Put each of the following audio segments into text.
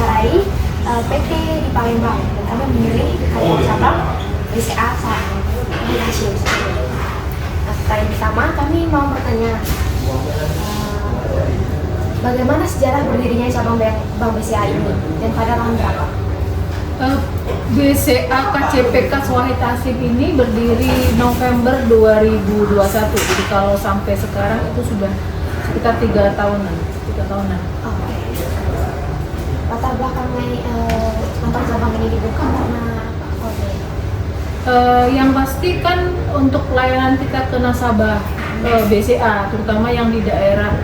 mewawancarai PT di Palembang dan kami memilih karyawan cabang BCA di Hashim. Nah, pertanyaan pertama kami mau bertanya bagaimana sejarah berdirinya cabang Bank BCA ini dan pada tahun berapa? BCA KCPK Wahid Hasyim ini berdiri November 2021. Jadi kalau sampai sekarang itu sudah sekitar 3 tahunan. Oke. Latar belakangnya kantor cabang ini dibuka karena apa? Yang pasti kan untuk pelayanan kita ke nasabah BCA, terutama yang di daerah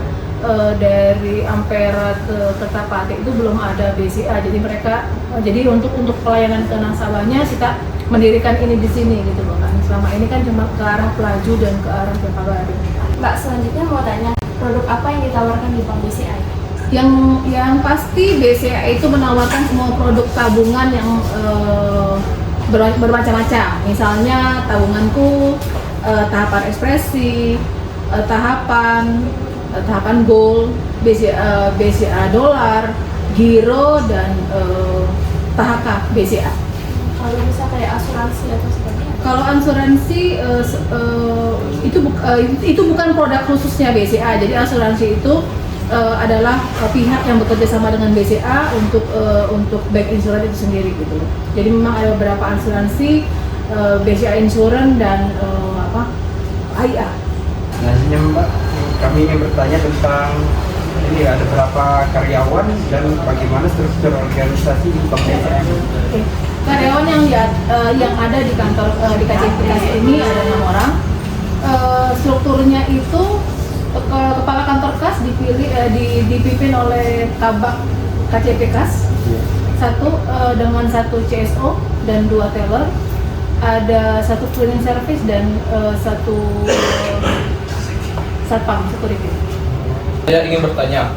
dari Ampera ke Kertapati itu belum ada BCA. Jadi jadi untuk pelayanan ke nasabahnya kita mendirikan ini di sini gitu loh kan. Selama ini kan cuma ke arah Pelaju dan ke arah Jakabaring. Mbak, selanjutnya mau tanya produk apa yang ditawarkan di Bank BCA? Yang pasti BCA itu menawarkan semua produk tabungan yang bermacam-macam. Misalnya tabunganku, tahapan ekspresi, tahapan gold, BCA dolar, giro, dan THK BCA. Kalau bisa kayak asuransi atau seperti apa? Kalau asuransi itu bukan produk khususnya BCA. Jadi asuransi itu adalah pihak yang bekerja sama dengan BCA untuk back insurance itu sendiri gitu. Jadi memang ada beberapa asuransi, BCA Insurance dan AIA. Selanjutnya Mbak, kami ingin bertanya tentang ini ada berapa karyawan dan bagaimana struktur organisasi di Bank BCA. Oke. Karyawan yang ada di kantor di KCPK ini ada 6 orang. Strukturnya itu kepala kantor kas dipimpin oleh Kabak KCPK, dengan 1 CSO dan 2 teller, ada 1 cleaning service dan 1 satpam security. Saya ingin bertanya,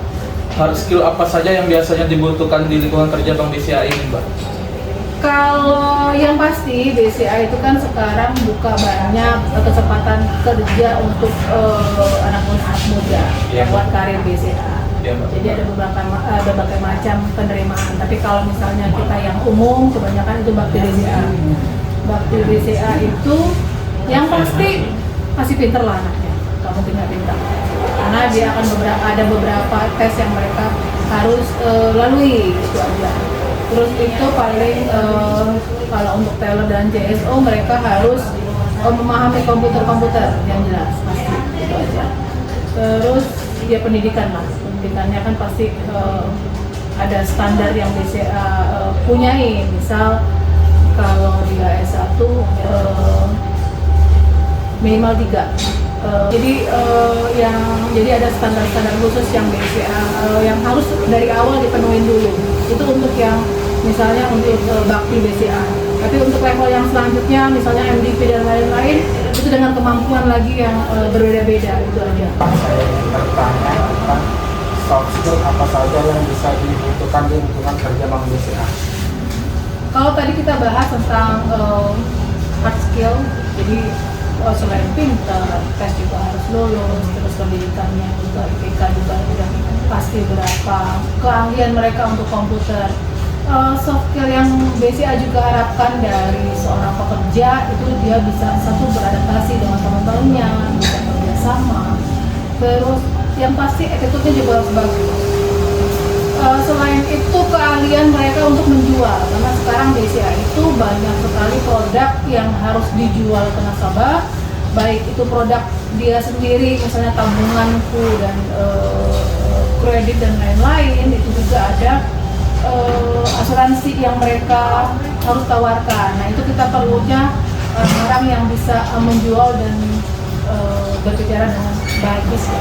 hard skill apa saja yang biasanya dibutuhkan di lingkungan kerja Bank BCA ini, Mbak? Kalau yang pasti BCA itu kan sekarang buka banyak kesempatan kerja untuk anak muda lewat karir BCA. Ya, Mbak. Jadi ada berbagai macam penerimaan. Tapi kalau misalnya kita yang umum, kebanyakan itu bakti BCA. Bakti BCA itu yang pasti masih pinter lah anaknya. Kamu tinggal pintar. Karena dia akan ada beberapa tes yang mereka harus lalui, itu aja. Terus itu paling kalau untuk teller dan CSO mereka harus memahami komputer yang jelas, pasti itu aja. Terus dia pendidikan lah, pendidikannya kan pasti ada standar yang BCA punyai. Misal kalau dia S1 minimal 3. Jadi ada standar-standar khusus yang BCA yang harus dari awal dipenuhin dulu. Itu untuk yang misalnya untuk bakti BCA. Tapi untuk level yang selanjutnya misalnya MDP dan lain-lain itu dengan kemampuan lagi yang berbeda-beda, itu aja. Saya ingin bertanya tentang soft skill apa saja yang bisa dibutuhkan di lingkungan kerja Bank BCA. Kalau tadi kita bahas tentang hard skill, jadi selain pintar, tes juga harus lulus, terus pendidikannya juga IPK juga udah pasti berapa, keahlian mereka untuk komputer. Soft skill yang BCA juga harapkan dari seorang pekerja itu dia bisa beradaptasi dengan teman-temannya, bisa kerjasama, terus yang pasti attitude-nya juga harus bagus. Selain itu keahlian mereka untuk menjual, karena sekarang BCA itu banyak sekali produk yang harus dijual ke nasabah, baik itu produk dia sendiri misalnya tabunganku dan kredit dan lain-lain, itu juga ada asuransi yang mereka harus tawarkan. Nah itu kita perlunya orang yang bisa menjual dan berbicara dengan bagus ya.